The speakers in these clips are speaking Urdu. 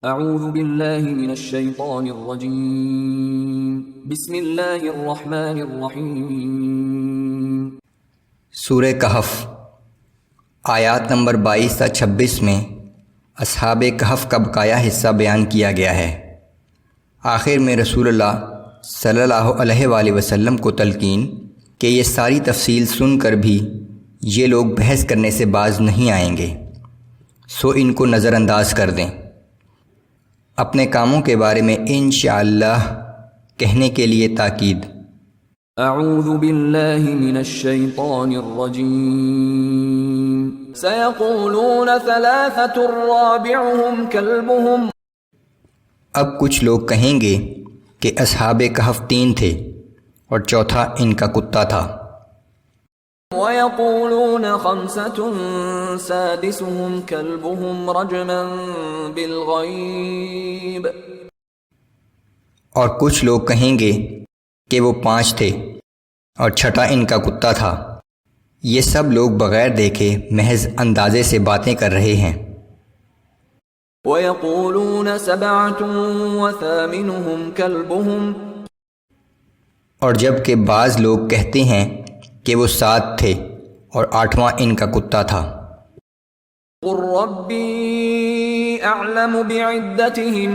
اعوذ باللہ من الشیطان الرجیم بسم اللہ الرحمن الرحیم۔ سورہ کہف آیات نمبر 22 تا 26 میں اصحاب کہف کا بقایا حصہ بیان کیا گیا ہے۔ آخر میں رسول اللہ صلی اللہ علیہ وآلہ وسلم کو تلقین کہ یہ ساری تفصیل سن کر بھی یہ لوگ بحث کرنے سے باز نہیں آئیں گے، سو ان کو نظر انداز کر دیں۔ اپنے کاموں کے بارے میں انشاءاللہ کہنے کے لیے تاکید۔ اعوذ باللہ من الشیطان الرجیم۔ سیقولون ثلاثۃ رابعهم کلبهم۔ اب کچھ لوگ کہیں گے کہ اصحاب کہف 3 تھے اور چوتھا ان کا کتا تھا۔ وَيَقُولُونَ خَمْسَةٌ سَادِسُهُمْ كَلْبُهُمْ رَجْمًا بِالْغَيْبِ۔ اور کچھ لوگ کہیں گے کہ وہ 5 تھے اور چھٹا ان کا کتا تھا۔ یہ سب لوگ بغیر دیکھے محض اندازے سے باتیں کر رہے ہیں۔ وَيَقُولُونَ سَبْعَةٌ وَثَامِنُهُمْ كَلْبُهُمْ۔ اور جب کہ بعض لوگ کہتے ہیں کہ وہ 7 تھے اور 8واں ان کا کتا تھا۔ قُل رَّبِّي أَعْلَمُ بِعِدَّتِهِم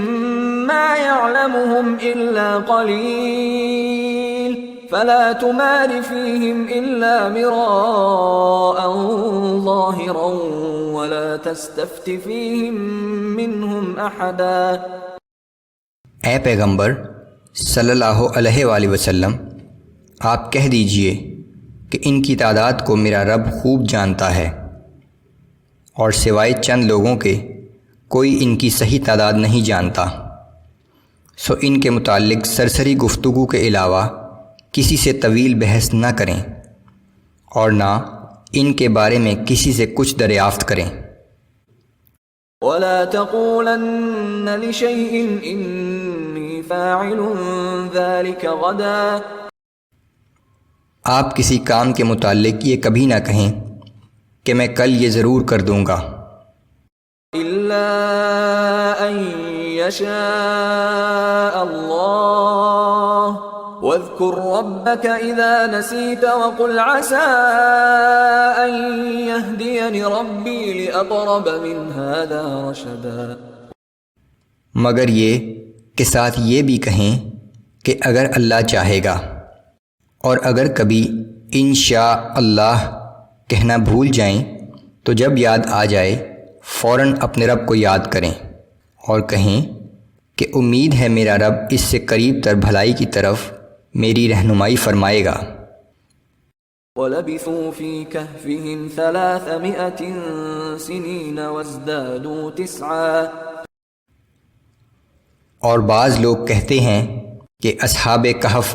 مَّا يَعْلَمُهُمْ إِلَّا قَلِيلٌ فَلَا تُمَارِ فِيهِمْ إِلَّا مِرَاءً ظَاهِرًا وَلَا تَسْتَفْتِ فِيهِم مِّنْهُمْ أَحَدًا۔ اے پیغمبر صلی اللہ علیہ وآلہ وسلم، آپ کہہ دیجئے کہ ان کی تعداد کو میرا رب خوب جانتا ہے، اور سوائے چند لوگوں کے کوئی ان کی صحیح تعداد نہیں جانتا، سو ان کے متعلق سرسری گفتگو کے علاوہ کسی سے طویل بحث نہ کریں اور نہ ان کے بارے میں کسی سے کچھ دریافت کریں۔ وَلَا تَقُولَنَّ لِشَيْءٍ إِنِّي فَاعِلٌ ذَلِكَ غَدًا۔ آپ کسی کام کے متعلق یہ کبھی نہ کہیں کہ میں کل یہ ضرور کر دوں گا، إِلَّا أَن يَشَاءَ اللَّهُ وَاذْكُر رَّبَّكَ إِذَا نَسِيتَ وَقُلْ عَسَىٰ أَن يَهْدِيَنِ رَبِّي لِأَقْرَبَ مِنْ هَٰذَا رَشَدًا۔ مگر یہ کہ ساتھ یہ بھی کہیں کہ اگر اللہ چاہے گا، اور اگر کبھی انشاء اللہ کہنا بھول جائیں تو جب یاد آ جائے فوراً اپنے رب کو یاد کریں اور کہیں کہ امید ہے میرا رب اس سے قریب تر بھلائی کی طرف میری رہنمائی فرمائے گا۔ وَلَبِثُوا فِي كَهْفِهِمْ 300 سِنِينَ وَازْدَادُوا 9۔ اور بعض لوگ کہتے ہیں کہ اصحاب کہف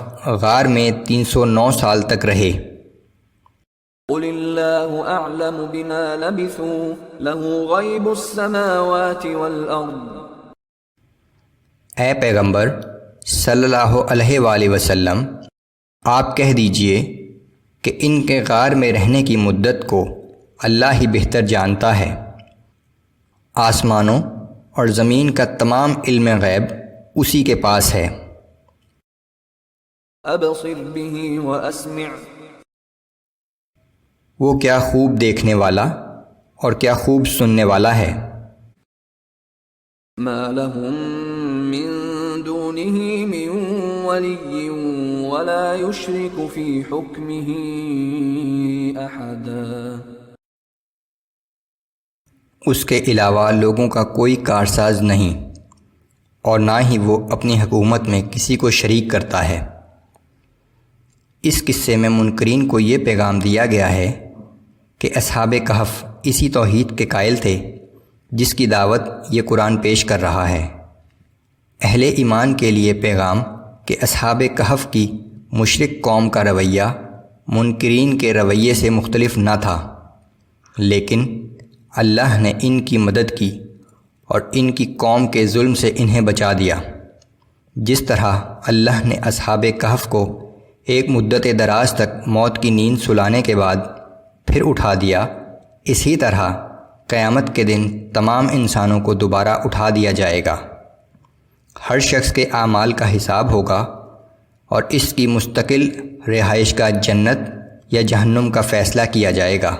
غار میں 309 سال تک رہے۔ قُلِ اللَّهُ أَعْلَمُ بِمَا لَبِثُوا لَهُ غَيْبُ السَّمَاوَاتِ وَالْأَرْضِ۔ اے پیغمبر صلی اللہ علیہ وآلہ وسلم، آپ کہہ دیجئے کہ ان کے غار میں رہنے کی مدت کو اللہ ہی بہتر جانتا ہے۔ آسمانوں اور زمین کا تمام علم غیب اسی کے پاس ہے۔ أَبْصِرْ بِهِ وَأَسْمِعْ۔ وہ کیا خوب دیکھنے والا اور کیا خوب سننے والا ہے۔ مَا لَهُم مِّن دُونِهِ مِن وَلِيٍّ وَلَا يُشْرِكُ فِي حُكْمِهِ أَحَدًا۔ اس کے علاوہ لوگوں کا کوئی کارساز نہیں، اور نہ ہی وہ اپنی حکومت میں کسی کو شریک کرتا ہے۔ اس قصے میں منکرین کو یہ پیغام دیا گیا ہے کہ اصحاب کہف اسی توحید کے قائل تھے جس کی دعوت یہ قرآن پیش کر رہا ہے۔ اہل ایمان کے لیے پیغام کہ اصحاب کہف کی مشرک قوم کا رویہ منکرین کے رویے سے مختلف نہ تھا، لیکن اللہ نے ان کی مدد کی اور ان کی قوم کے ظلم سے انہیں بچا دیا۔ جس طرح اللہ نے اصحاب کہف کو ایک مدت دراز تک موت کی نیند سلانے کے بعد پھر اٹھا دیا، اسی طرح قیامت کے دن تمام انسانوں کو دوبارہ اٹھا دیا جائے گا۔ ہر شخص کے اعمال کا حساب ہوگا اور اس کی مستقل رہائش کا جنت یا جہنم کا فیصلہ کیا جائے گا۔